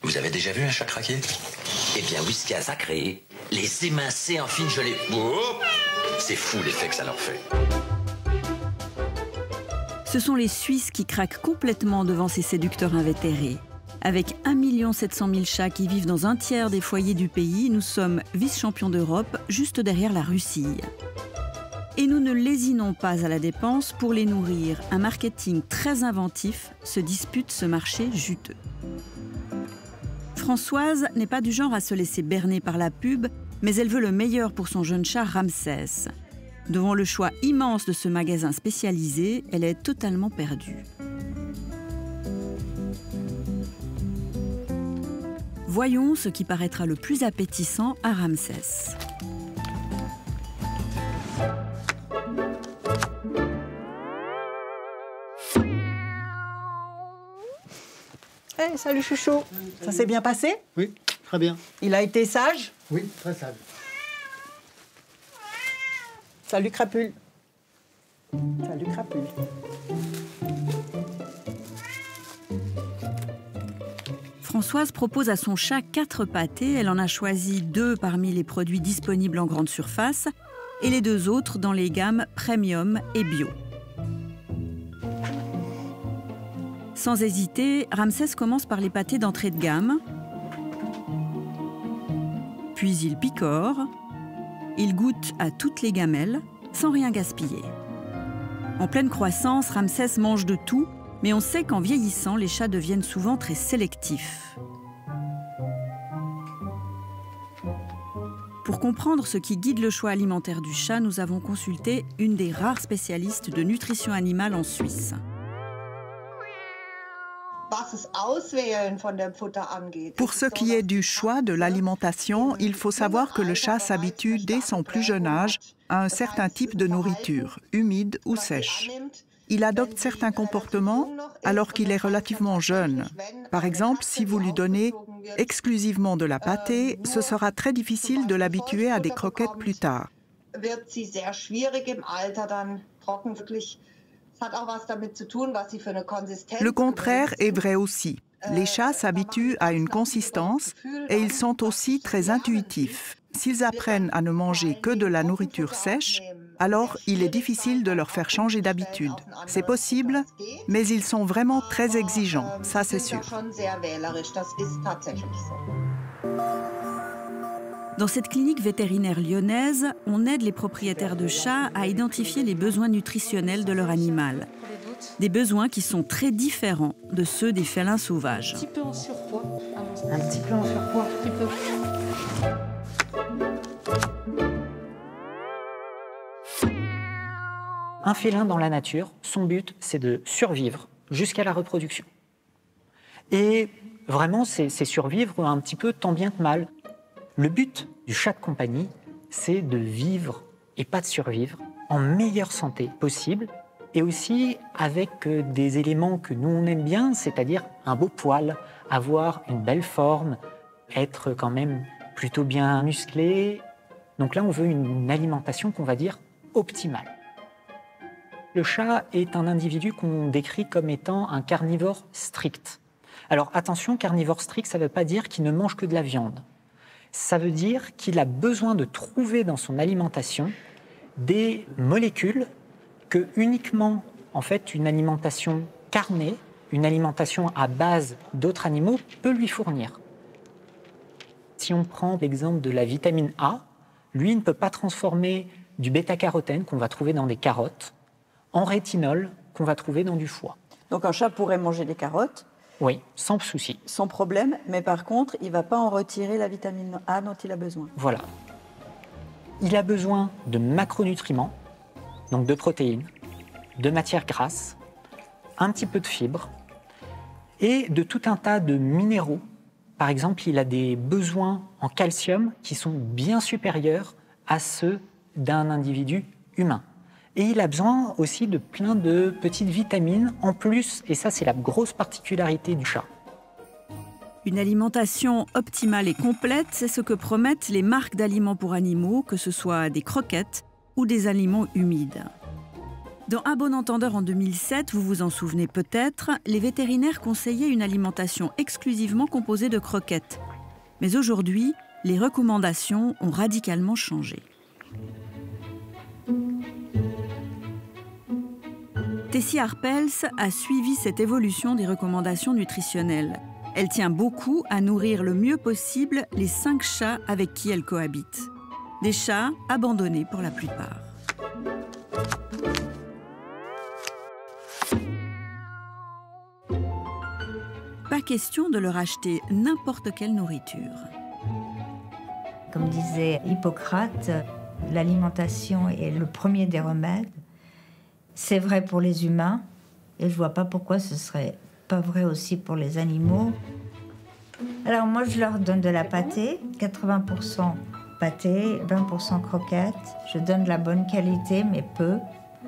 Vous avez déjà vu un chat craquer? Eh bien, Whiskas a créé les émincés en fine gelée. Oh, c'est fou l'effet que ça leur fait. Ce sont les Suisses qui craquent complètement devant ces séducteurs invétérés. Avec 1 700 000 chats qui vivent dans un tiers des foyers du pays, nous sommes vice-champions d'Europe, juste derrière la Russie. Et nous ne lésinons pas à la dépense pour les nourrir. Un marketing très inventif se dispute ce marché juteux. Françoise n'est pas du genre à se laisser berner par la pub, mais elle veut le meilleur pour son jeune chat Ramsès. Devant le choix immense de ce magasin spécialisé, elle est totalement perdue. Voyons ce qui paraîtra le plus appétissant à Ramsès. Hey, salut chouchou. Ça s'est bien passé? Oui, très bien. Il a été sage? Oui, très sage. Salut Crapule. Salut Crapule. Françoise propose à son chat 4 pâtés. Elle en a choisi 2 parmi les produits disponibles en grande surface et les 2 autres dans les gammes premium et bio. Sans hésiter, Ramsès commence par les pâtés d'entrée de gamme. Puis il picore. Il goûte à toutes les gamelles, sans rien gaspiller. En pleine croissance, Ramsès mange de tout, mais on sait qu'en vieillissant, les chats deviennent souvent très sélectifs. Pour comprendre ce qui guide le choix alimentaire du chat, nous avons consulté une des rares spécialistes de nutrition animale en Suisse. Pour ce qui est du choix de l'alimentation, il faut savoir que le chat s'habitue dès son plus jeune âge à un certain type de nourriture, humide ou sèche. Il adopte certains comportements alors qu'il est relativement jeune. Par exemple, si vous lui donnez exclusivement de la pâtée, ce sera très difficile de l'habituer à des croquettes plus tard. Le contraire est vrai aussi. Les chats s'habituent à une consistance et ils sont aussi très intuitifs. S'ils apprennent à ne manger que de la nourriture sèche, alors il est difficile de leur faire changer d'habitude. C'est possible, mais ils sont vraiment très exigeants, ça c'est sûr. Dans cette clinique vétérinaire lyonnaise, on aide les propriétaires de chats à identifier les besoins nutritionnels de leur animal. Des besoins qui sont très différents de ceux des félins sauvages. Un petit peu en surpoids. Un petit peu en surpoids. Un petit peu. Un félin dans la nature, son but, c'est de survivre jusqu'à la reproduction. Et vraiment, c'est survivre un petit peu tant bien que mal. Le but du chat de compagnie, c'est de vivre et pas de survivre en meilleure santé possible et aussi avec des éléments que nous on aime bien, c'est-à-dire un beau poil, avoir une belle forme, être quand même plutôt bien musclé. Donc là, on veut une alimentation qu'on va dire optimale. Le chat est un individu qu'on décrit comme étant un carnivore strict. Alors attention, carnivore strict, ça ne veut pas dire qu'il ne mange que de la viande. Ça veut dire qu'il a besoin de trouver dans son alimentation des molécules que uniquement en fait, une alimentation carnée, une alimentation à base d'autres animaux peut lui fournir. Si on prend l'exemple de la vitamine A, lui ne peut pas transformer du bêta-carotène qu'on va trouver dans des carottes en rétinol qu'on va trouver dans du foie. Donc un chat pourrait manger des carottes? Oui, sans souci. Sans problème, mais par contre, il ne va pas en retirer la vitamine A dont il a besoin. Voilà. Il a besoin de macronutriments, donc de protéines, de matières grasses, un petit peu de fibres et de tout un tas de minéraux. Par exemple, il a des besoins en calcium qui sont bien supérieurs à ceux d'un individu humain. Et il a besoin aussi de plein de petites vitamines en plus, et ça c'est la grosse particularité du chat. Une alimentation optimale et complète, c'est ce que promettent les marques d'aliments pour animaux, que ce soit des croquettes ou des aliments humides. Dans Un bon entendeur en 2007, vous vous en souvenez peut-être, les vétérinaires conseillaient une alimentation exclusivement composée de croquettes. Mais aujourd'hui, les recommandations ont radicalement changé. Tessie Arpels a suivi cette évolution des recommandations nutritionnelles. Elle tient beaucoup à nourrir le mieux possible les 5 chats avec qui elle cohabite. Des chats abandonnés pour la plupart. Pas question de leur acheter n'importe quelle nourriture. Comme disait Hippocrate, l'alimentation est le premier des remèdes. C'est vrai pour les humains, et je ne vois pas pourquoi ce ne serait pas vrai aussi pour les animaux. Alors moi, je leur donne de la pâtée, 80% pâtée, 20% croquettes. Je donne de la bonne qualité, mais peu.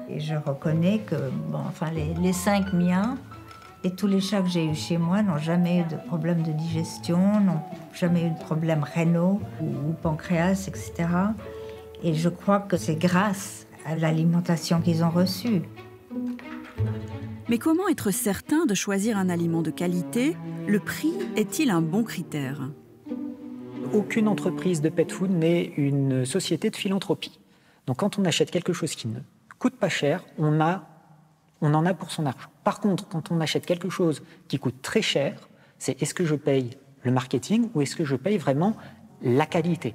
Et je reconnais que les 5 miens et tous les chats que j'ai eus chez moi n'ont jamais eu de problème de digestion, n'ont jamais eu de problème rénaux ou pancréas, etc. Et je crois que c'est grâce à l'alimentation qu'ils ont reçue. Mais comment être certain de choisir un aliment de qualité? Le prix est-il un bon critère? Aucune entreprise de pet food n'est une société de philanthropie. Donc quand on achète quelque chose qui ne coûte pas cher, on en a pour son argent. Par contre, quand on achète quelque chose qui coûte très cher, c'est est-ce que je paye le marketing ou est-ce que je paye vraiment la qualité?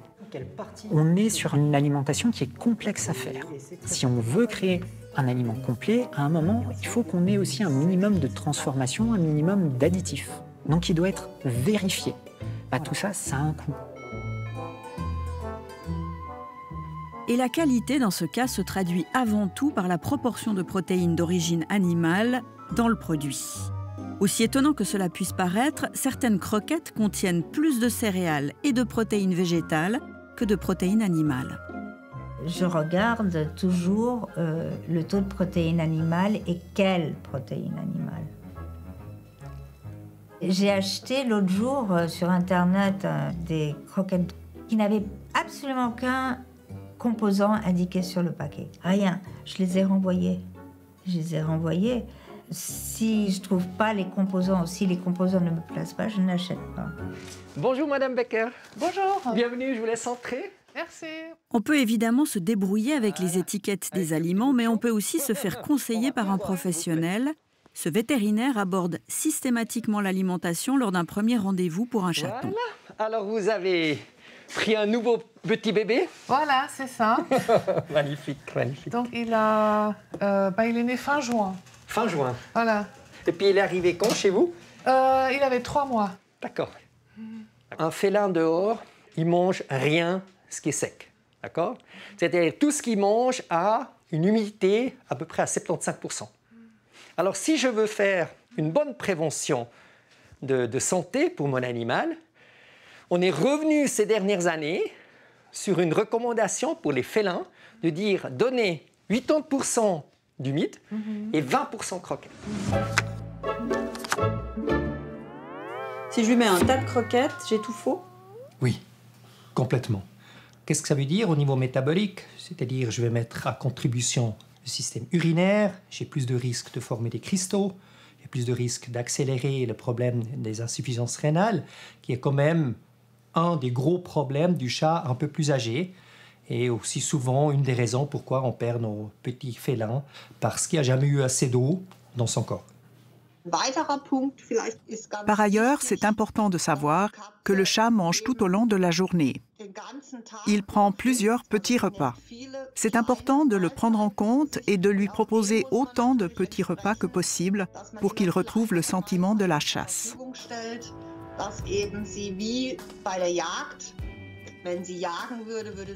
On est sur une alimentation qui est complexe à faire. Si on veut créer un aliment complet, à un moment, il faut qu'on ait aussi un minimum de transformation, un minimum d'additifs. Donc il doit être vérifié. Tout ça, ça a un coût. Et la qualité, dans ce cas, se traduit avant tout par la proportion de protéines d'origine animale dans le produit. Aussi étonnant que cela puisse paraître, certaines croquettes contiennent plus de céréales et de protéines végétales que de protéines animales. Je regarde toujours le taux de protéines animales et quelle protéine animale. J'ai acheté l'autre jour sur Internet des croquettes qui n'avaient absolument aucun composant indiqué sur le paquet. Rien. Je les ai renvoyés. Si je ne trouve pas les composants, ou si les composants ne me plaisent pas, je n'achète pas. Bonjour Madame Becker. Bonjour. Bienvenue, je vous laisse entrer. Merci. On peut évidemment se débrouiller avec les étiquettes des aliments, mais on peut aussi se faire conseiller par un professionnel. Ce vétérinaire aborde systématiquement l'alimentation lors d'un premier rendez-vous pour un chaton. Voilà. Alors vous avez pris un nouveau petit bébé. Voilà, c'est ça. Magnifique, magnifique. Donc il est né fin juin. Fin juin. Voilà. Et puis il est arrivé quand chez vous? Il avait 3 mois. D'accord. Un félin dehors, il mange rien ce qui est sec. D'accord? C'est-à-dire tout ce qu'il mange a une humidité à peu près à 75%. Alors si je veux faire une bonne prévention de santé pour mon animal, on est revenu ces dernières années sur une recommandation pour les félins de dire donnez 80% d'humide et 20% croquettes. Si je lui mets un tas de croquettes, j'ai tout faux? Oui, complètement. Qu'est-ce que ça veut dire au niveau métabolique? C'est-à-dire, je vais mettre à contribution le système urinaire, j'ai plus de risques de former des cristaux, j'ai plus de risques d'accélérer le problème des insuffisances rénales, qui est quand même un des gros problèmes du chat un peu plus âgé, et aussi souvent une des raisons pourquoi on perd nos petits félins, parce qu'il n'y a jamais eu assez d'eau dans son corps. Par ailleurs, c'est important de savoir que le chat mange tout au long de la journée. Il prend plusieurs petits repas. C'est important de le prendre en compte et de lui proposer autant de petits repas que possible pour qu'il retrouve le sentiment de la chasse.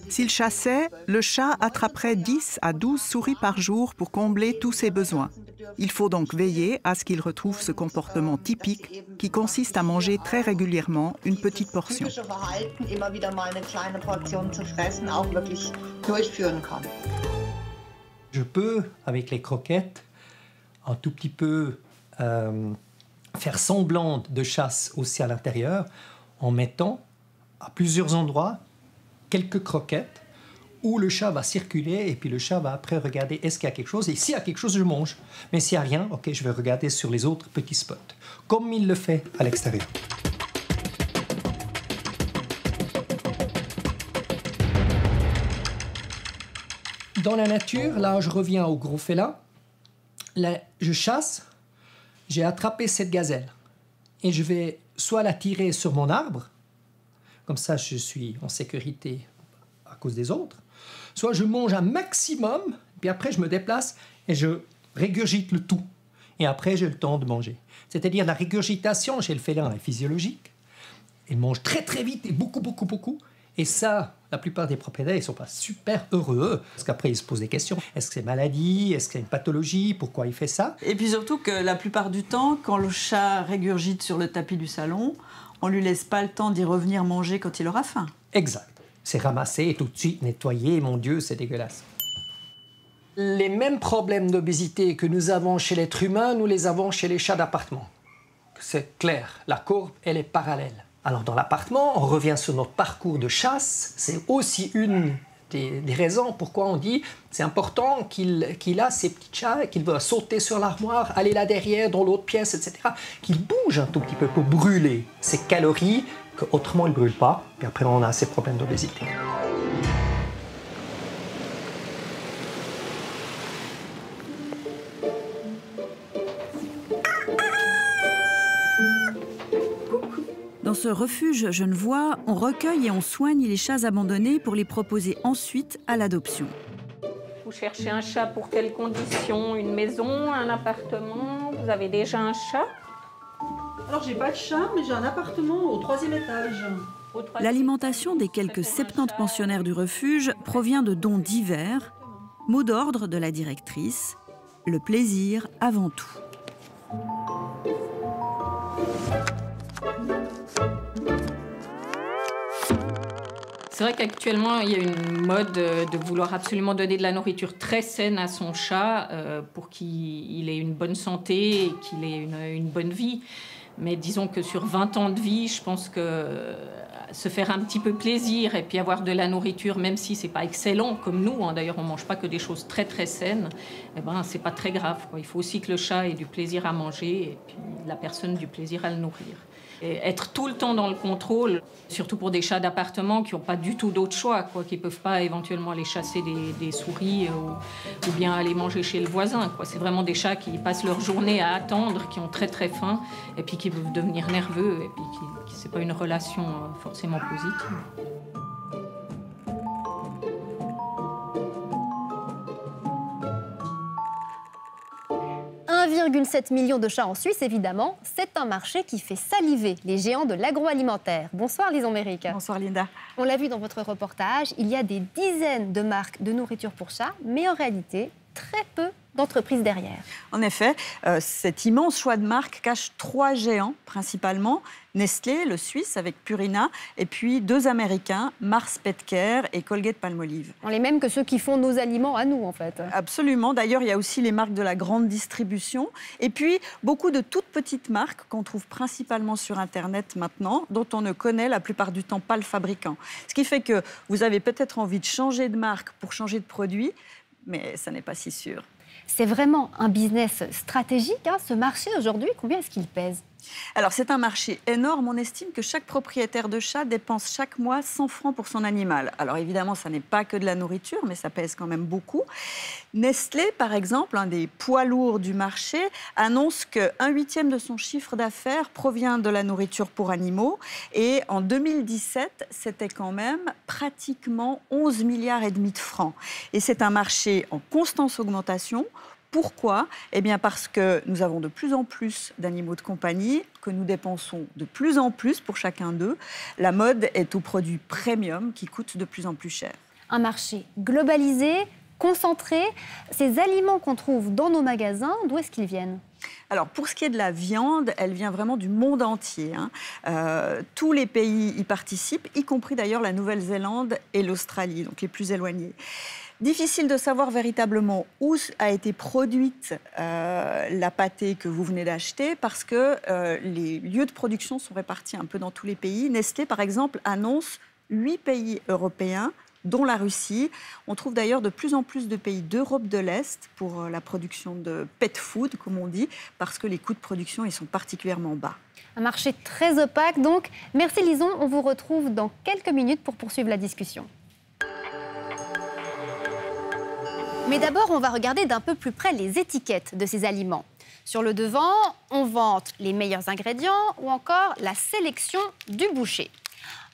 S'il chassait, le chat attraperait 10 à 12 souris par jour pour combler tous ses besoins. Il faut donc veiller à ce qu'il retrouve ce comportement typique qui consiste à manger très régulièrement une petite portion. Je peux, avec les croquettes, un tout petit peu faire semblant de chasse aussi à l'intérieur en mettant à plusieurs endroits quelques croquettes où le chat va circuler et puis le chat va après regarder est-ce qu'il y a quelque chose. Et s'il y a quelque chose, je mange. Mais s'il n'y a rien, ok, je vais regarder sur les autres petits spots, comme il le fait à l'extérieur. Dans la nature, là, je reviens au gros félin. Là, je chasse, j'ai attrapé cette gazelle et je vais soit la tirer sur mon arbre, comme ça je suis en sécurité à cause des autres, soit je mange un maximum, puis après je me déplace et je régurgite le tout. Et après j'ai le temps de manger. C'est-à-dire la régurgitation chez le félin est physiologique. Il mange très très vite et beaucoup, beaucoup, beaucoup. Et ça, la plupart des propriétaires ne sont pas super heureux. Parce qu'après, ils se posent des questions. Est-ce que c'est maladie? Est-ce que c'est une pathologie? Pourquoi il fait ça? Et puis surtout que la plupart du temps, quand le chat régurgite sur le tapis du salon, on ne lui laisse pas le temps d'y revenir manger quand il aura faim. Exact. C'est ramassé et tout de suite nettoyé. Mon Dieu, c'est dégueulasse. Les mêmes problèmes d'obésité que nous avons chez l'être humain, nous les avons chez les chats d'appartement. C'est clair, la courbe, elle est parallèle. Alors dans l'appartement, on revient sur notre parcours de chasse. C'est aussi une des raisons pourquoi on dit c'est important qu'il a ces petits chats, qu'il va sauter sur l'armoire, aller là derrière, dans l'autre pièce, etc. Qu'il bouge un tout petit peu pour brûler ces calories qu'autrement il ne brûle pas. Puis après, on a ces problèmes d'obésité. Dans ce refuge genevois, on recueille et on soigne les chats abandonnés pour les proposer ensuite à l'adoption. Vous cherchez un chat pour quelles conditions? Une maison, un appartement? Vous avez déjà un chat? Alors, j'ai pas de chat, mais j'ai un appartement au 3e étage. L'alimentation des quelques 70 pensionnaires du refuge provient de dons divers. Mot d'ordre de la directrice, le plaisir avant tout. C'est vrai qu'actuellement, il y a une mode de vouloir absolument donner de la nourriture très saine à son chat pour qu'il ait une bonne santé et qu'il ait une bonne vie. Mais disons que sur 20 ans de vie, je pense que se faire un petit peu plaisir et puis avoir de la nourriture, même si c'est pas excellent comme nous, hein, d'ailleurs on mange pas que des choses très très saines, eh ben, c'est pas très grave, quoi. Il faut aussi que le chat ait du plaisir à manger et puis la personne du plaisir à le nourrir. Et être tout le temps dans le contrôle, surtout pour des chats d'appartement qui n'ont pas du tout d'autre choix, quoi, qui ne peuvent pas éventuellement aller chasser des souris ou bien aller manger chez le voisin, quoi. C'est vraiment des chats qui passent leur journée à attendre, qui ont très très faim et puis qui peuvent devenir nerveux et puis qui c'est pas une relation forcément positive. 1,7 million de chats en Suisse, évidemment, c'est un marché qui fait saliver les géants de l'agroalimentaire. Bonsoir Lison Méric. Bonsoir Linda. On l'a vu dans votre reportage, il y a des dizaines de marques de nourriture pour chats, mais en réalité, très peu d'entreprises derrière. En effet, cet immense choix de marques cache 3 géants principalement. Nestlé, le Suisse, avec Purina, et puis 2 Américains, Mars Petcare et Colgate-Palmolive. Les mêmes que ceux qui font nos aliments à nous, en fait. Absolument. D'ailleurs, il y a aussi les marques de la grande distribution. Et puis, beaucoup de toutes petites marques qu'on trouve principalement sur Internet maintenant, dont on ne connaît la plupart du temps pas le fabricant. Ce qui fait que vous avez peut-être envie de changer de marque pour changer de produit, mais ça n'est pas si sûr. C'est vraiment un business stratégique, hein, ce marché aujourd'hui. Combien est-ce qu'il pèse ? Alors, c'est un marché énorme. On estime que chaque propriétaire de chat dépense chaque mois 100 francs pour son animal. Alors, évidemment, ça n'est pas que de la nourriture, mais ça pèse quand même beaucoup. Nestlé, par exemple, un des poids lourds du marché, annonce qu'un huitième de son chiffre d'affaires provient de la nourriture pour animaux. Et en 2017, c'était quand même pratiquement 11,5 milliards de francs. Et c'est un marché en constante augmentation. Pourquoi ? Eh bien parce que nous avons de plus en plus d'animaux de compagnie, que nous dépensons de plus en plus pour chacun d'eux. La mode est aux produits premium qui coûtent de plus en plus cher. Un marché globalisé, concentré. Ces aliments qu'on trouve dans nos magasins, d'où est-ce qu'ils viennent ? Alors, pour ce qui est de la viande, elle vient vraiment du monde entier. Tous les pays y participent, y compris d'ailleurs la Nouvelle-Zélande et l'Australie, donc les plus éloignés. Difficile de savoir véritablement où a été produite la pâtée que vous venez d'acheter parce que les lieux de production sont répartis un peu dans tous les pays. Nestlé, par exemple, annonce 8 pays européens dont la Russie. On trouve d'ailleurs de plus en plus de pays d'Europe de l'Est pour la production de pet food, comme on dit, parce que les coûts de production ils sont particulièrement bas. Un marché très opaque donc. Merci Lison, on vous retrouve dans quelques minutes pour poursuivre la discussion. Mais d'abord, on va regarder d'un peu plus près les étiquettes de ces aliments. Sur le devant, on vante les meilleurs ingrédients ou encore la sélection du boucher.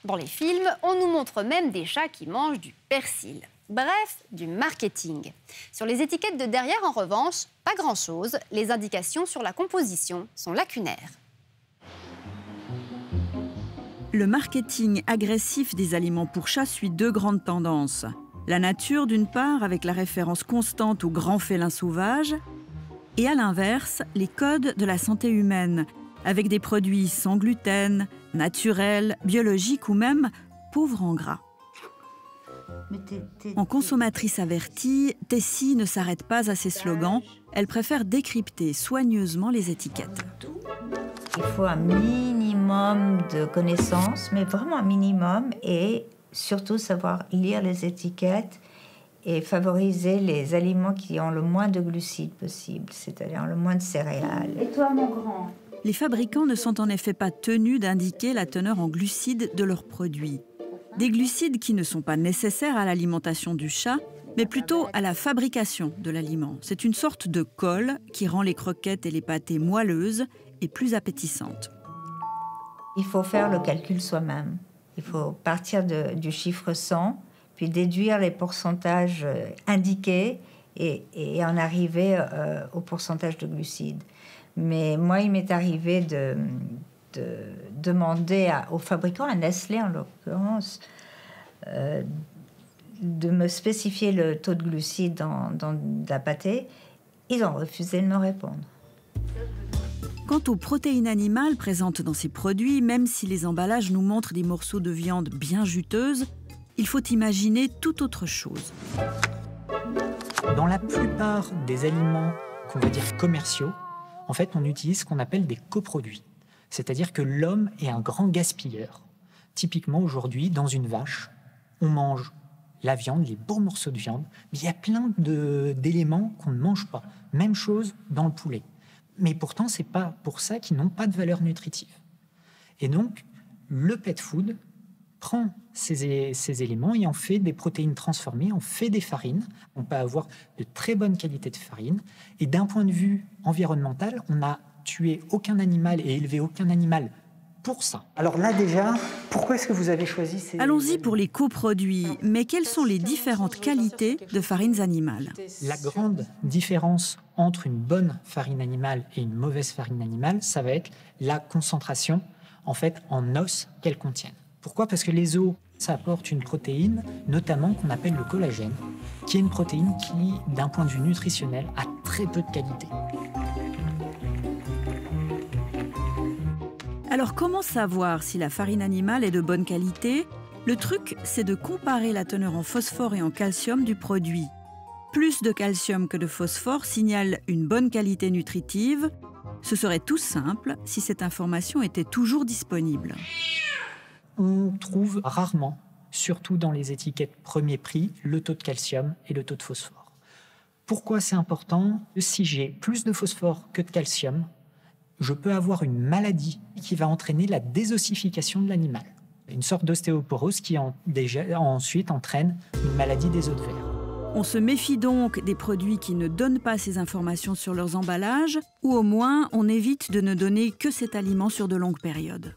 Dans les films, on nous montre même des chats qui mangent du persil. Bref, du marketing. Sur les étiquettes de derrière, en revanche, pas grand-chose. Les indications sur la composition sont lacunaires. Le marketing agressif des aliments pour chats suit deux grandes tendances. La nature, d'une part, avec la référence constante aux grands félins sauvages, et à l'inverse, les codes de la santé humaine, avec des produits sans gluten, naturels, biologiques ou même pauvres en gras. En consommatrice avertie, Tessie ne s'arrête pas à ces slogans. Elle préfère décrypter soigneusement les étiquettes. Il faut un minimum de connaissances, mais vraiment un minimum, et surtout savoir lire les étiquettes et favoriser les aliments qui ont le moins de glucides possible, c'est-à-dire le moins de céréales. Et toi, mon grand? Les fabricants ne sont en effet pas tenus d'indiquer la teneur en glucides de leurs produits. Des glucides qui ne sont pas nécessaires à l'alimentation du chat, mais plutôt à la fabrication de l'aliment. C'est une sorte de colle qui rend les croquettes et les pâtés moelleuses et plus appétissantes. Il faut faire le calcul soi-même. Il faut partir du chiffre 100, puis déduire les pourcentages indiqués et en arriver au pourcentage de glucides. Mais moi, il m'est arrivé de demander aux fabricants, à Nestlé en l'occurrence, de me spécifier le taux de glucides dans la pâtée. Ils ont refusé de me répondre. Quant aux protéines animales présentes dans ces produits, même si les emballages nous montrent des morceaux de viande bien juteuses, il faut imaginer tout autre chose. Dans la plupart des aliments qu'on va dire commerciaux, en fait, on utilise ce qu'on appelle des coproduits. C'est-à-dire que l'homme est un grand gaspilleur. Typiquement, aujourd'hui, dans une vache, on mange la viande, les beaux morceaux de viande, mais il y a plein d'éléments qu'on ne mange pas. Même chose dans le poulet. Mais pourtant, ce n'est pas pour ça qu'ils n'ont pas de valeur nutritive. Et donc, le pet food prend ces éléments et en fait des protéines transformées, en fait des farines. On peut avoir de très bonne qualité de farine. Et d'un point de vue environnemental, on n'a tué aucun animal et élevé aucun animal pour ça. Alors là déjà, pourquoi est-ce que vous avez choisi ces... Allons-y pour les coproduits. Mais quelles sont les différentes qualités de farines animales? La grande différence entre une bonne farine animale et une mauvaise farine animale, ça va être la concentration en fait en os qu'elles contiennent. Pourquoi? Parce que les os, ça apporte une protéine, notamment qu'on appelle le collagène, qui est une protéine qui, d'un point de vue nutritionnel, a très peu de qualité. Alors comment savoir si la farine animale est de bonne qualité? Le truc, c'est de comparer la teneur en phosphore et en calcium du produit. Plus de calcium que de phosphore signale une bonne qualité nutritive. Ce serait tout simple si cette information était toujours disponible. On trouve rarement, surtout dans les étiquettes premier prix, le taux de calcium et le taux de phosphore. Pourquoi c'est important? Si j'ai plus de phosphore que de calcium, je peux avoir une maladie qui va entraîner la désossification de l'animal. Une sorte d'ostéoporose qui ensuite entraîne une maladie des os de verre. On se méfie donc des produits qui ne donnent pas ces informations sur leurs emballages, ou au moins on évite de ne donner que cet aliment sur de longues périodes.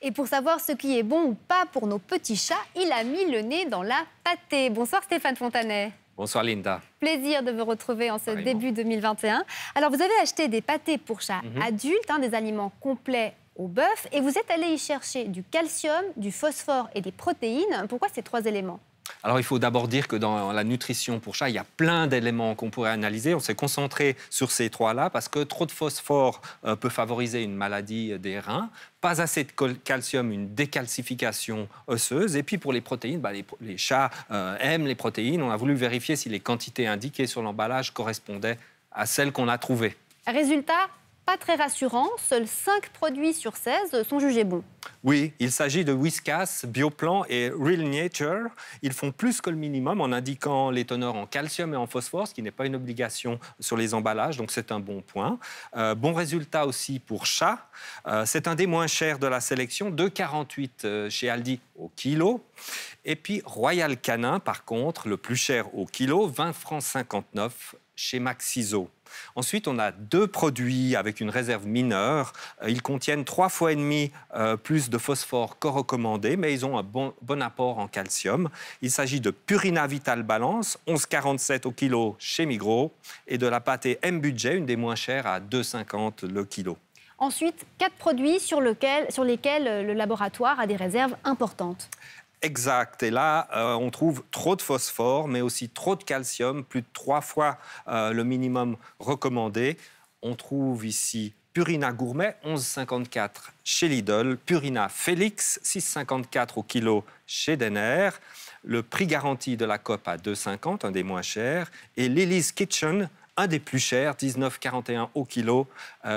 Et pour savoir ce qui est bon ou pas pour nos petits chats, il a mis le nez dans la pâtée. Bonsoir Stéphane Fontanet. Bonsoir Linda. Plaisir de vous retrouver en ce début 2021. Alors vous avez acheté des pâtés pour chats adultes, des aliments complets au bœuf, et vous êtes allé y chercher du calcium, du phosphore et des protéines. Pourquoi ces trois éléments? Alors, il faut d'abord dire que dans la nutrition pour chat, il y a plein d'éléments qu'on pourrait analyser. On s'est concentré sur ces trois-là parce que trop de phosphore peut favoriser une maladie des reins, pas assez de calcium, une décalcification osseuse. Et puis, pour les protéines, les chats aiment les protéines. On a voulu vérifier si les quantités indiquées sur l'emballage correspondaient à celles qu'on a trouvées. Résultat, pas très rassurant. Seuls 5 produits sur 16 sont jugés bons. Oui, il s'agit de Whiskas, Bioplan et Real Nature. Ils font plus que le minimum en indiquant les teneurs en calcium et en phosphore, ce qui n'est pas une obligation sur les emballages, donc c'est un bon point. Bon résultat aussi pour Chat. C'est un des moins chers de la sélection, 2,48 chez Aldi au kilo. Et puis Royal Canin, par contre, le plus cher au kilo, 20,59 francs chez Maxiso. Ensuite, on a 2 produits avec une réserve mineure. Ils contiennent 3 fois et demi plus de phosphore que recommandé, mais ils ont un bon apport en calcium. Il s'agit de Purina Vital Balance, 11,47 au kilo chez Migros, et de la pâtée M-Budget, une des moins chères, à 2,50 le kilo. Ensuite, 4 produits sur lesquels le laboratoire a des réserves importantes. Exact. Et là, on trouve trop de phosphore, mais aussi trop de calcium, plus de 3 fois le minimum recommandé. On trouve ici Purina Gourmet, 11,54 chez Lidl, Purina Félix, 6,54 au kilo chez Denner, le prix garanti de la COP à 2,50, un des moins chers, et Lily's Kitchen, un des plus chers, 19,41 au kilo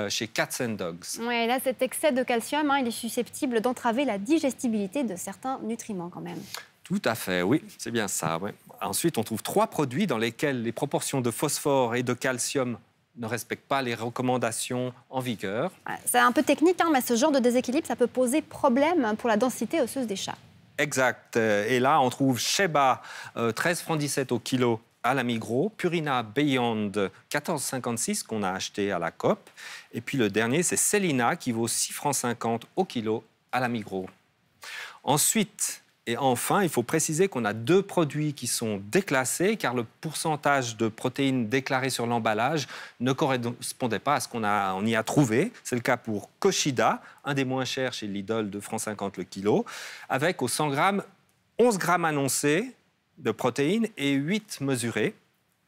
chez Cats and Dogs. Ouais, là, cet excès de calcium, il est susceptible d'entraver la digestibilité de certains nutriments quand même. Tout à fait, oui, c'est bien ça. Ouais. Ensuite, on trouve 3 produits dans lesquels les proportions de phosphore et de calcium ne respectent pas les recommandations en vigueur. C'est un peu technique, mais ce genre de déséquilibre, ça peut poser problème pour la densité osseuse des chats. Exact. Et là, on trouve Sheba, 13,17 francs au kilo à la Migros, Purina Beyond, 14,56 qu'on a acheté à la COP. Et puis le dernier, c'est Selina, qui vaut 6,50 francs au kilo à la Migros. Ensuite, et enfin, il faut préciser qu'on a 2 produits qui sont déclassés, car le pourcentage de protéines déclarées sur l'emballage ne correspondait pas à ce qu'on y a trouvé. C'est le cas pour Koshida, un des moins chers chez Lidl, 2,50 francs le kilo, avec au 100 grammes, 11 grammes annoncés de protéines et 8 mesurés.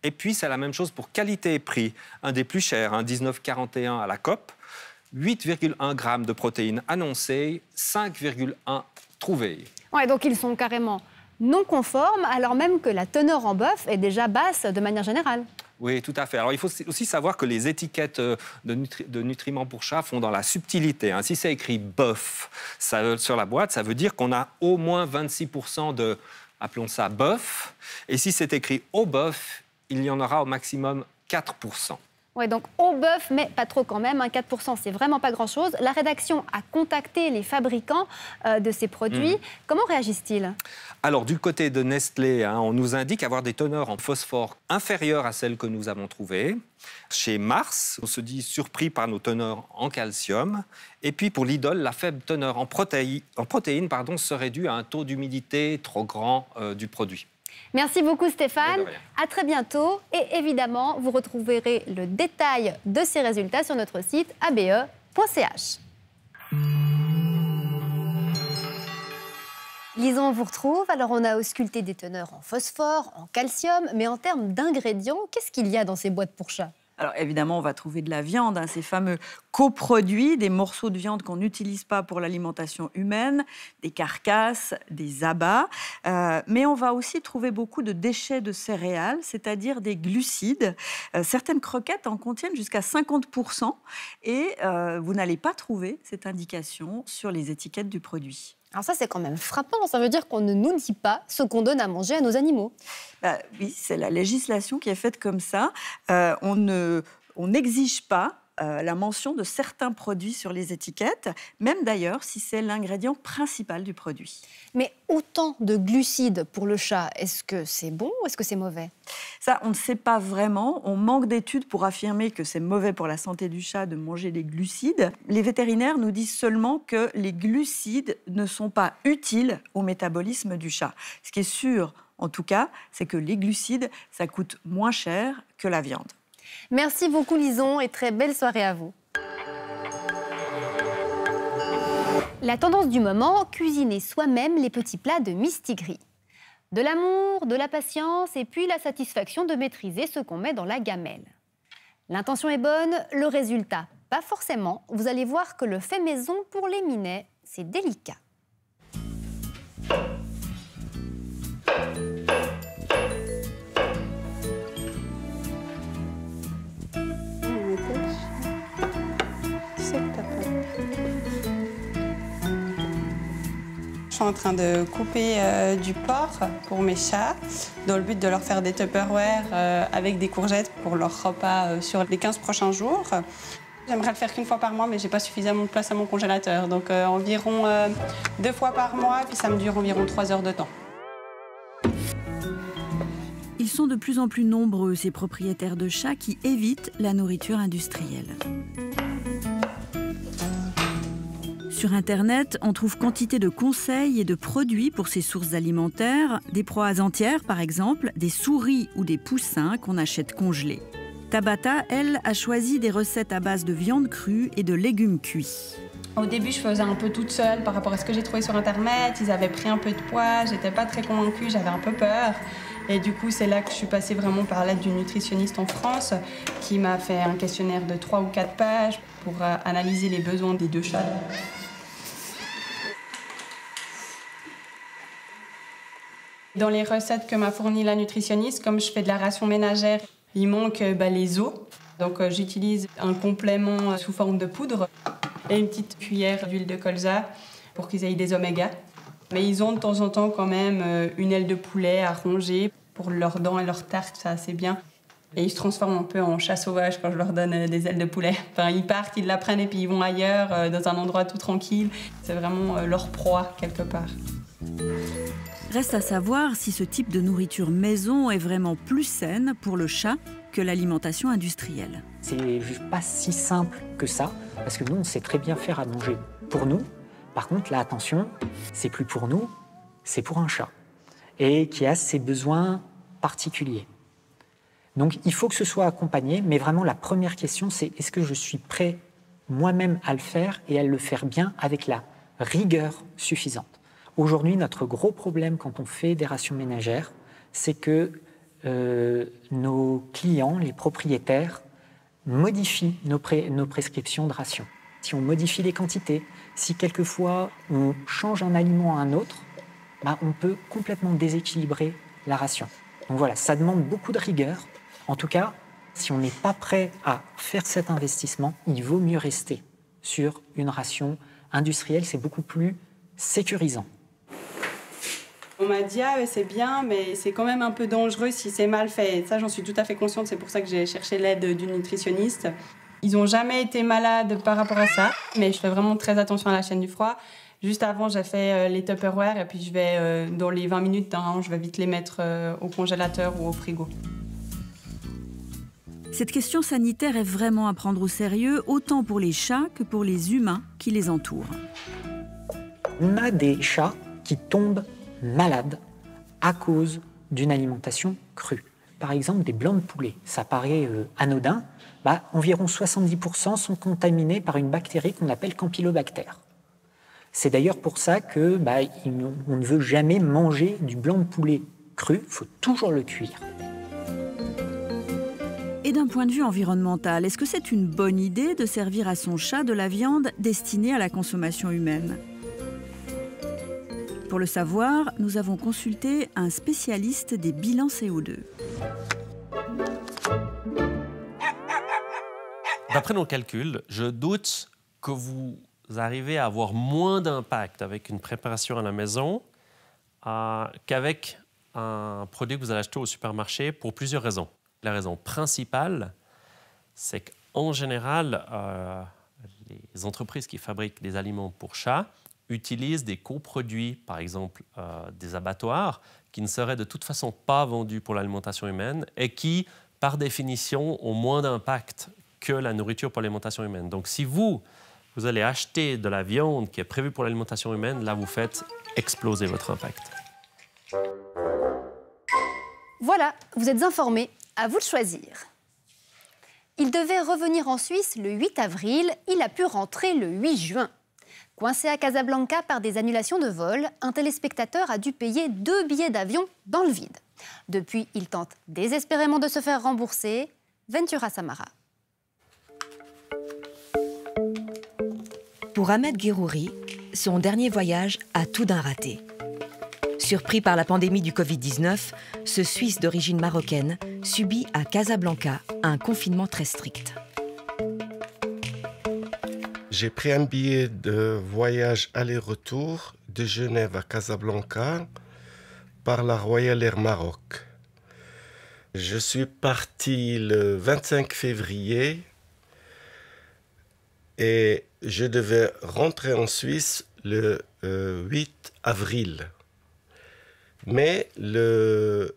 Et puis, c'est la même chose pour qualité et prix. Un des plus chers, 19,41 à la COP, 8,1 grammes de protéines annoncées, 5,1 trouvées. Ouais, donc ils sont carrément non conformes, alors même que la teneur en bœuf est déjà basse de manière générale. Oui, tout à fait. Alors, il faut aussi savoir que les étiquettes de nutriments pour chats font dans la subtilité. Si c'est écrit bœuf sur la boîte, ça veut dire qu'on a au moins 26% de, appelons ça bœuf. Et si c'est écrit au bœuf, il y en aura au maximum 4%. Oui, donc au bœuf, mais pas trop quand même. 4%, c'est vraiment pas grand-chose. La rédaction a contacté les fabricants de ces produits. Comment réagissent-ils? Alors, du côté de Nestlé, on nous indique avoir des teneurs en phosphore inférieures à celles que nous avons trouvées. Chez Mars, on se dit surpris par nos teneurs en calcium. Et puis pour Lidl, la faible teneur en protéines serait due à un taux d'humidité trop grand du produit. Merci beaucoup Stéphane, à très bientôt et évidemment vous retrouverez le détail de ces résultats sur notre site abe.ch. Lison, on vous retrouve. Alors on a ausculté des teneurs en phosphore, en calcium, mais en termes d'ingrédients, qu'est-ce qu'il y a dans ces boîtes pour chats? Alors évidemment, on va trouver de la viande, ces fameux coproduits, des morceaux de viande qu'on n'utilise pas pour l'alimentation humaine, des carcasses, des abats. Mais on va aussi trouver beaucoup de déchets de céréales, c'est-à-dire des glucides. Certaines croquettes en contiennent jusqu'à 50% et vous n'allez pas trouver cette indication sur les étiquettes du produit. Alors ça, c'est quand même frappant. Ça veut dire qu'on ne nous dit pas ce qu'on donne à manger à nos animaux. Oui, c'est la législation qui est faite comme ça. On n'exige pas la mention de certains produits sur les étiquettes, même d'ailleurs si c'est l'ingrédient principal du produit. Mais autant de glucides pour le chat, est-ce que c'est bon ou est-ce que c'est mauvais? Ça, on ne sait pas vraiment. On manque d'études pour affirmer que c'est mauvais pour la santé du chat de manger des glucides. Les vétérinaires nous disent seulement que les glucides ne sont pas utiles au métabolisme du chat. Ce qui est sûr, en tout cas, c'est que les glucides, ça coûte moins cher que la viande. Merci beaucoup Lison et très belle soirée à vous. La tendance du moment, cuisiner soi-même les petits plats de Mistigris. De l'amour, de la patience et puis la satisfaction de maîtriser ce qu'on met dans la gamelle. L'intention est bonne, le résultat pas forcément. Vous allez voir que le fait maison pour les Minets, c'est délicat. suis en train de couper du porc pour mes chats, dans le but de leur faire des Tupperware avec des courgettes pour leur repas sur les 15 prochains jours. J'aimerais le faire qu'une fois par mois, mais j'ai pas suffisamment de place à mon congélateur. Donc environ 2 fois par mois, puis ça me dure environ 3 heures de temps. Ils sont de plus en plus nombreux, ces propriétaires de chats qui évitent la nourriture industrielle. Sur Internet, on trouve quantité de conseils et de produits pour ces sources alimentaires, des proies entières par exemple, des souris ou des poussins qu'on achète congelés. Tabata, elle, a choisi des recettes à base de viande crue et de légumes cuits. Au début, je faisais un peu toute seule par rapport à ce que j'ai trouvé sur Internet. Ils avaient pris un peu de poids, j'étais pas très convaincue, j'avais un peu peur. Et du coup, c'est là que je suis passée vraiment par l'aide d'une nutritionniste en France qui m'a fait un questionnaire de 3 ou 4 pages pour analyser les besoins des 2 chats. Dans les recettes que m'a fournies la nutritionniste, comme je fais de la ration ménagère, il manque les os. Donc j'utilise un complément sous forme de poudre et une petite cuillère d'huile de colza pour qu'ils aient des omégas. Mais ils ont de temps en temps quand même une aile de poulet à ronger pour leurs dents et leurs tartes, ça c'est bien. Et ils se transforment un peu en chats sauvages quand je leur donne des ailes de poulet. Enfin, ils partent, ils la prennent et puis ils vont ailleurs, dans un endroit tout tranquille. C'est vraiment leur proie quelque part. Reste à savoir si ce type de nourriture maison est vraiment plus saine pour le chat que l'alimentation industrielle. C'est juste pas si simple que ça, parce que nous, on sait très bien faire à manger pour nous. Par contre, là, attention, c'est plus pour nous, c'est pour un chat, et qui a ses besoins particuliers. Donc, il faut que ce soit accompagné, mais vraiment, la première question, c'est est-ce que je suis prêt moi-même à le faire et à le faire bien avec la rigueur suffisante. Aujourd'hui, notre gros problème quand on fait des rations ménagères, c'est que nos clients, les propriétaires, modifient nos prescriptions de rations. Si on modifie les quantités, si quelquefois on change un aliment à un autre, on peut complètement déséquilibrer la ration. Donc voilà, ça demande beaucoup de rigueur. En tout cas, si on n'est pas prêt à faire cet investissement, il vaut mieux rester sur une ration industrielle, c'est beaucoup plus sécurisant. On m'a dit ah, c'est bien, mais c'est quand même un peu dangereux si c'est mal fait. Et ça, j'en suis tout à fait consciente, c'est pour ça que j'ai cherché l'aide d'une nutritionniste. Ils n'ont jamais été malades par rapport à ça, mais je fais vraiment très attention à la chaîne du froid. Juste avant, j'ai fait les Tupperware et puis je vais, dans les 20 minutes, je vais vite les mettre au congélateur ou au frigo. Cette question sanitaire est vraiment à prendre au sérieux, autant pour les chats que pour les humains qui les entourent. On a des chats qui tombent malades à cause d'une alimentation crue. Par exemple, des blancs de poulet. Ça paraît anodin. Environ 70% sont contaminés par une bactérie qu'on appelle Campylobacter. C'est d'ailleurs pour ça que on ne veut jamais manger du blanc de poulet cru. Il faut toujours le cuire. Et d'un point de vue environnemental, est-ce que c'est une bonne idée de servir à son chat de la viande destinée à la consommation humaine ? Pour le savoir, nous avons consulté un spécialiste des bilans CO2. D'après nos calculs, je doute que vous arrivez à avoir moins d'impact avec une préparation à la maison qu'avec un produit que vous allez acheter au supermarché pour plusieurs raisons. La raison principale, c'est qu'en général, les entreprises qui fabriquent des aliments pour chats utilisent des coproduits, par exemple des abattoirs, qui ne seraient de toute façon pas vendus pour l'alimentation humaine et qui, par définition, ont moins d'impact que la nourriture pour l'alimentation humaine. Donc si vous allez acheter de la viande qui est prévue pour l'alimentation humaine, là, vous faites exploser votre impact. Voilà, vous êtes informés, à vous de choisir. Il devait revenir en Suisse le 8 avril, il a pu rentrer le 8 juin. Coincé à Casablanca par des annulations de vol, un téléspectateur a dû payer 2 billets d'avion dans le vide. Depuis, il tente désespérément de se faire rembourser. Ventura Samara. Pour Ahmed Guirouri, son dernier voyage a tout d'un raté. Surpris par la pandémie du Covid-19, ce Suisse d'origine marocaine subit à Casablanca un confinement très strict. J'ai pris un billet de voyage aller-retour de Genève à Casablanca par la Royal Air Maroc. Je suis parti le 25 février et je devais rentrer en Suisse le 8 avril. Mais le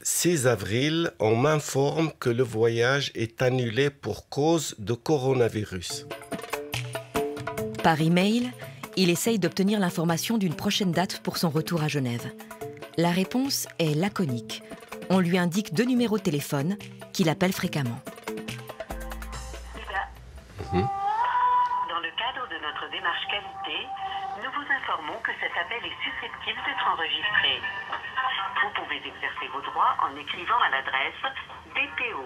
6 avril, on m'informe que le voyage est annulé pour cause de coronavirus. Par email, il essaye d'obtenir l'information d'une prochaine date pour son retour à Genève. La réponse est laconique. On lui indique 2 numéros de téléphone qu'il appelle fréquemment. Dans le cadre de notre démarche qualité, nous vous informons que cet appel est susceptible d'être enregistré. Vous pouvez exercer vos droits en écrivant à l'adresse DPO,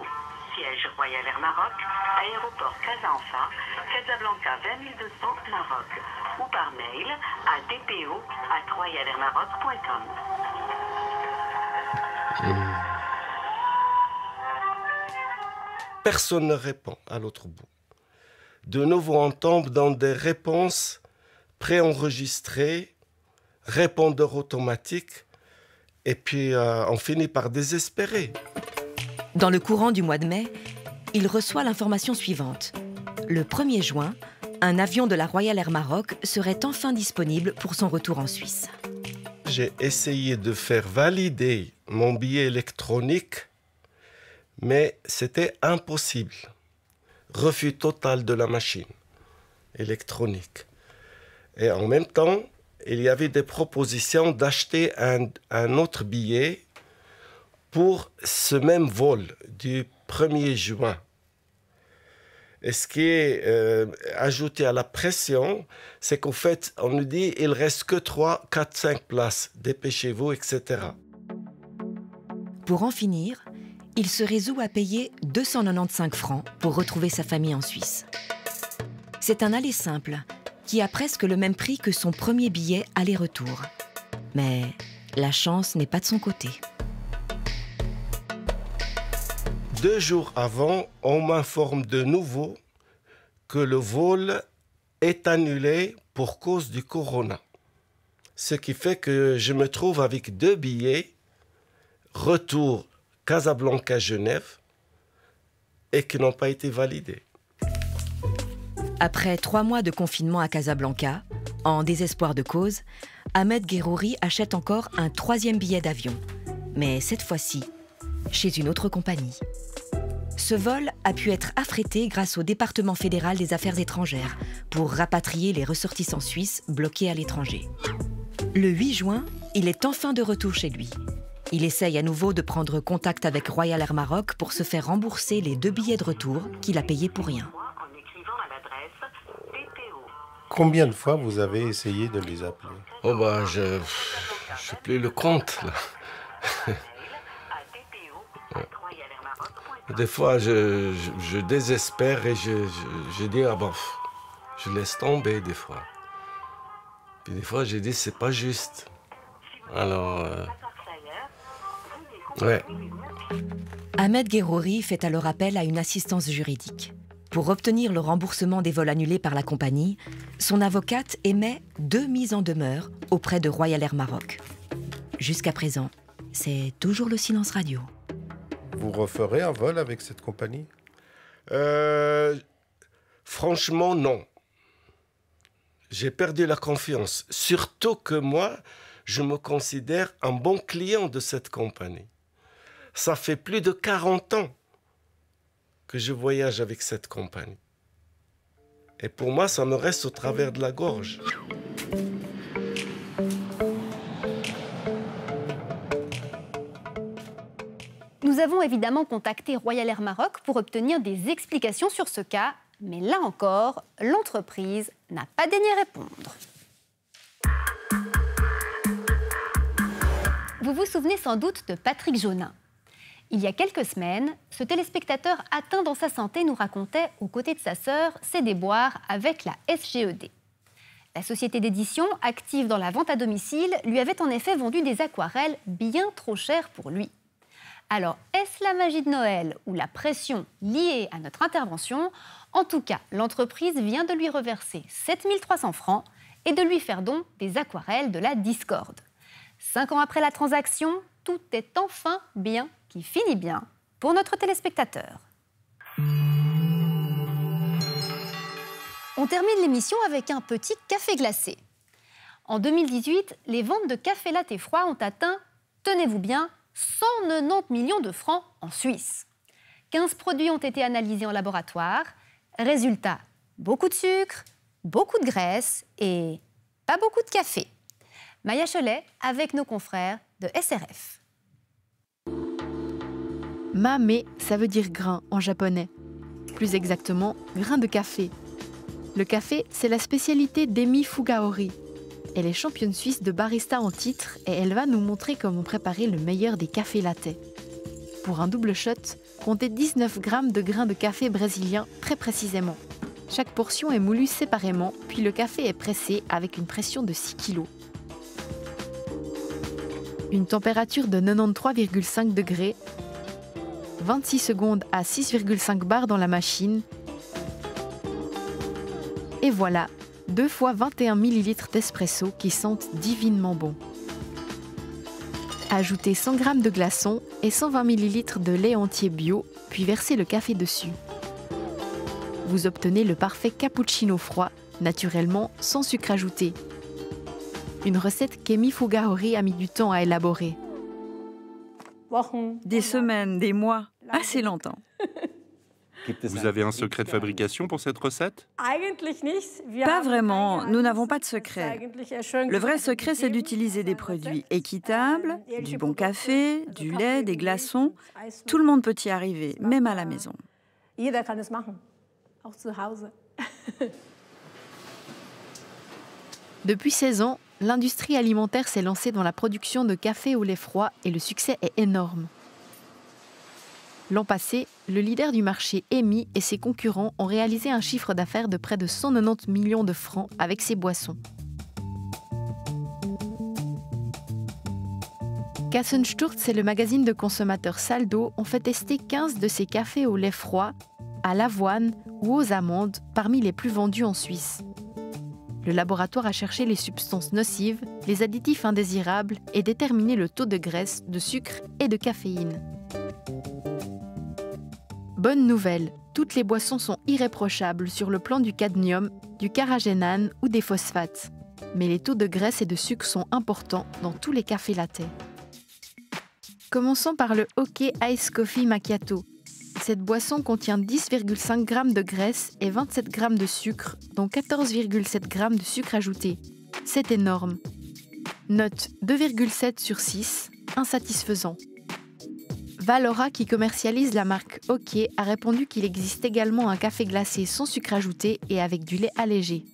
siège Royal Air Maroc, aéroport Casa-Enfa, Casablanca 20200 Maroc, ou par mail à dpo@royalairmaroc.com. Personne ne répond à l'autre bout. De nouveau, on tombe dans des réponses préenregistrées, répondeurs automatiques, et puis on finit par désespérer. Dans le courant du mois de mai, il reçoit l'information suivante. Le 1er juin, un avion de la Royal Air Maroc serait enfin disponible pour son retour en Suisse. J'ai essayé de faire valider mon billet électronique, mais c'était impossible. Refus total de la machine électronique. Et en même temps, il y avait des propositions d'acheter un autre billet pour ce même vol du 1er juin. Et ce qui est ajouté à la pression, c'est qu'en fait, on nous dit il ne reste que 3, 4, 5 places, dépêchez-vous, etc. Pour en finir, il se résout à payer 295 francs pour retrouver sa famille en Suisse. C'est un aller simple qui a presque le même prix que son premier billet aller-retour. Mais la chance n'est pas de son côté. 2 jours avant, on m'informe de nouveau que le vol est annulé pour cause du corona. Ce qui fait que je me trouve avec 2 billets, retour Casablanca-Genève, et qui n'ont pas été validés. Après 3 mois de confinement à Casablanca, en désespoir de cause, Ahmed Guerrouri achète encore un 3e billet d'avion. Mais cette fois-ci, chez une autre compagnie. Ce vol a pu être affrété grâce au département fédéral des affaires étrangères pour rapatrier les ressortissants suisses bloqués à l'étranger. Le 8 juin, il est enfin de retour chez lui. Il essaye à nouveau de prendre contact avec Royal Air Maroc pour se faire rembourser les 2 billets de retour qu'il a payés pour rien. Combien de fois vous avez essayé de les appeler? Oh bah, je sais plus le compte, là. Des fois, je désespère et je dis, ah bon, je laisse tomber des fois. Puis des fois, je dis, c'est pas juste. Alors, ouais. Ahmed Guerrouri fait alors appel à une assistance juridique. Pour obtenir le remboursement des vols annulés par la compagnie, son avocate émet 2 mises en demeure auprès de Royal Air Maroc. Jusqu'à présent, c'est toujours le silence radio. Vous referez un vol avec cette compagnie? Franchement, non. J'ai perdu la confiance. Surtout que moi, je me considère un bon client de cette compagnie. Ça fait plus de 40 ans que je voyage avec cette compagnie. Et pour moi, ça me reste au travers de la gorge. Nous avons évidemment contacté Royal Air Maroc pour obtenir des explications sur ce cas, mais là encore, l'entreprise n'a pas daigné répondre. Vous vous souvenez sans doute de Patrick Jaunin. Il y a quelques semaines, ce téléspectateur atteint dans sa santé nous racontait, aux côtés de sa sœur, ses déboires avec la SGED. La société d'édition, active dans la vente à domicile, lui avait en effet vendu des aquarelles bien trop chères pour lui. Alors, est-ce la magie de Noël ou la pression liée à notre intervention? En tout cas, l'entreprise vient de lui reverser 7 300 francs et de lui faire don des aquarelles de la discorde. 5 ans après la transaction, tout est enfin bien qui finit bien pour notre téléspectateur. On termine l'émission avec un petit café glacé. En 2018, les ventes de café latte froid ont atteint, tenez-vous bien, 190 millions de francs en Suisse. 15 produits ont été analysés en laboratoire. Résultat, beaucoup de sucre, beaucoup de graisse et pas beaucoup de café. Maya Cholet avec nos confrères de SRF. Mame, ça veut dire grain en japonais. Plus exactement, grain de café. Le café, c'est la spécialité d'Emi Fugaori. Elle est championne suisse de barista en titre et elle va nous montrer comment préparer le meilleur des cafés latte. Pour un double shot, comptez 19 grammes de grains de café brésilien très précisément. Chaque portion est moulue séparément, puis le café est pressé avec une pression de 6 kg. Une température de 93,5 degrés, 26 secondes à 6,5 bars dans la machine. Et voilà, 2 fois 21 ml d'espresso qui sentent divinement bon. Ajoutez 100 g de glaçons et 120 ml de lait entier bio, puis versez le café dessus. Vous obtenez le parfait cappuccino froid, naturellement sans sucre ajouté. Une recette qu'Emi Fugaori a mis du temps à élaborer. Des semaines, des mois, assez longtemps. Vous avez un secret de fabrication pour cette recette? Pas vraiment, nous n'avons pas de secret. Le vrai secret, c'est d'utiliser des produits équitables, du bon café, du lait, des glaçons. Tout le monde peut y arriver, même à la maison. Depuis 16 ans, l'industrie alimentaire s'est lancée dans la production de café au lait froid et le succès est énorme. L'an passé, le leader du marché, Emi, et ses concurrents ont réalisé un chiffre d'affaires de près de 190 millions de francs avec ces boissons. Kassensturz et le magazine de consommateurs Saldo ont fait tester 15 de ces cafés au lait froid, à l'avoine ou aux amandes, parmi les plus vendus en Suisse. Le laboratoire a cherché les substances nocives, les additifs indésirables et déterminé le taux de graisse, de sucre et de caféine. Bonne nouvelle, toutes les boissons sont irréprochables sur le plan du cadmium, du carragénane ou des phosphates. Mais les taux de graisse et de sucre sont importants dans tous les cafés latte. Commençons par le Oké Ice Coffee Macchiato. Cette boisson contient 10,5 g de graisse et 27 g de sucre, dont 14,7 g de sucre ajouté. C'est énorme. Note 2,7 sur 6, insatisfaisant. Valora, qui commercialise la marque Oké, a répondu qu'il existe également un café glacé sans sucre ajouté et avec du lait allégé.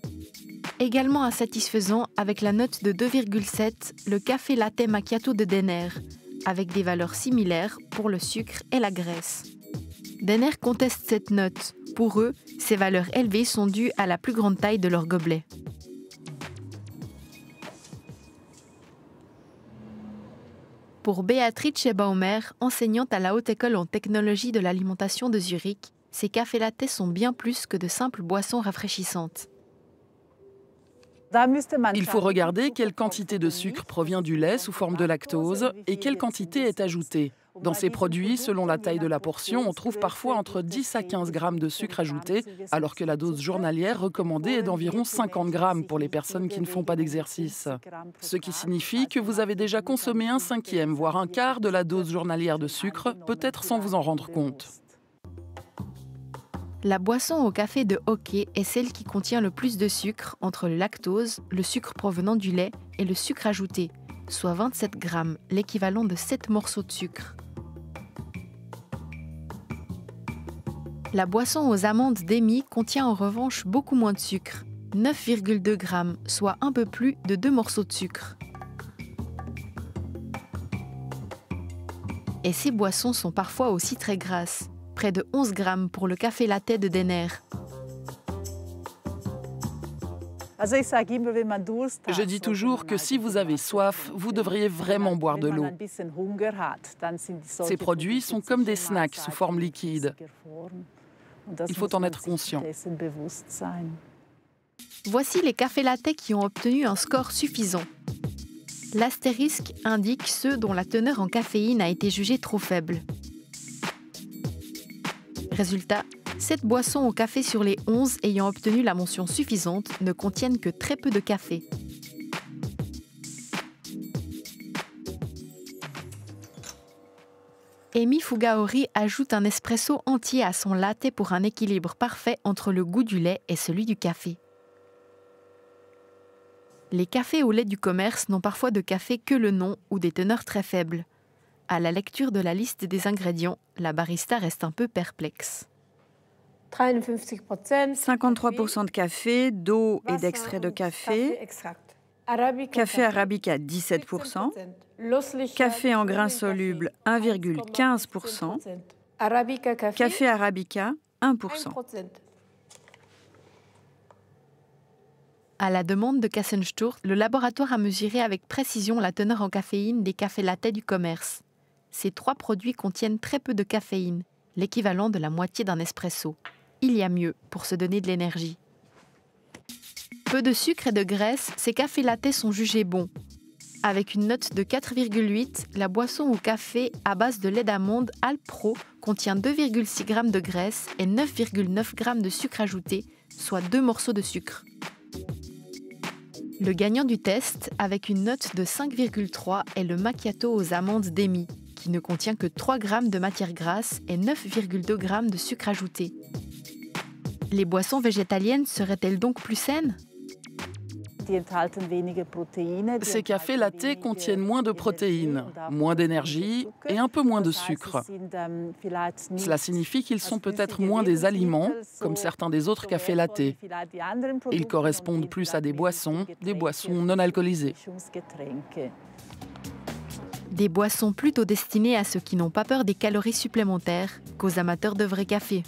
Également insatisfaisant, avec la note de 2,7, le café latte macchiato de Denner, avec des valeurs similaires pour le sucre et la graisse. Denner conteste cette note. Pour eux, ces valeurs élevées sont dues à la plus grande taille de leur gobelet. Pour Beatrice Baumer, enseignante à la Haute École en technologie de l'alimentation de Zurich, ces cafés latte sont bien plus que de simples boissons rafraîchissantes. Il faut regarder quelle quantité de sucre provient du lait sous forme de lactose et quelle quantité est ajoutée. Dans ces produits, selon la taille de la portion, on trouve parfois entre 10 à 15 grammes de sucre ajouté, alors que la dose journalière recommandée est d'environ 50 grammes pour les personnes qui ne font pas d'exercice. Ce qui signifie que vous avez déjà consommé un cinquième, voire un quart de la dose journalière de sucre, peut-être sans vous en rendre compte. La boisson au café de Oké est celle qui contient le plus de sucre entre le lactose, le sucre provenant du lait et le sucre ajouté, soit 27 grammes, l'équivalent de 7 morceaux de sucre. La boisson aux amandes d'Emi contient en revanche beaucoup moins de sucre, 9,2 grammes, soit un peu plus de 2 morceaux de sucre. Et ces boissons sont parfois aussi très grasses, près de 11 grammes pour le café latte de Denner. Je dis toujours que si vous avez soif, vous devriez vraiment boire de l'eau. Ces produits sont comme des snacks sous forme liquide. Il faut en être conscient. Voici les cafés latte qui ont obtenu un score suffisant. L'astérisque indique ceux dont la teneur en caféine a été jugée trop faible. Résultat, 7 boissons au café sur les 11 ayant obtenu la mention suffisante ne contiennent que très peu de café. Emi Fugaori ajoute un espresso entier à son latte pour un équilibre parfait entre le goût du lait et celui du café. Les cafés au lait du commerce n'ont parfois de café que le nom ou des teneurs très faibles. À la lecture de la liste des ingrédients, la barista reste un peu perplexe. 53% de café, d'eau et d'extrait de café. Café arabica 17%. Café en grains solubles 1,15%. Café arabica 1%. À la demande de Kassensturz, le laboratoire a mesuré avec précision la teneur en caféine des cafés latte du commerce. Ces 3 produits contiennent très peu de caféine, l'équivalent de la moitié d'un espresso. Il y a mieux pour se donner de l'énergie. Peu de sucre et de graisse, ces cafés latte sont jugés bons. Avec une note de 4,8, la boisson au café à base de lait d'amande Alpro contient 2,6 g de graisse et 9,9 g de sucre ajouté, soit 2 morceaux de sucre. Le gagnant du test, avec une note de 5,3, est le macchiato aux amandes d'Emi, qui ne contient que 3 g de matière grasse et 9,2 g de sucre ajouté. Les boissons végétaliennes seraient-elles donc plus saines ? Ces cafés latte contiennent moins de protéines, moins d'énergie et un peu moins de sucre. Cela signifie qu'ils sont peut-être moins des aliments, comme certains des autres cafés latte. Ils correspondent plus à des boissons non alcoolisées. Des boissons plutôt destinées à ceux qui n'ont pas peur des calories supplémentaires qu'aux amateurs de vrai café.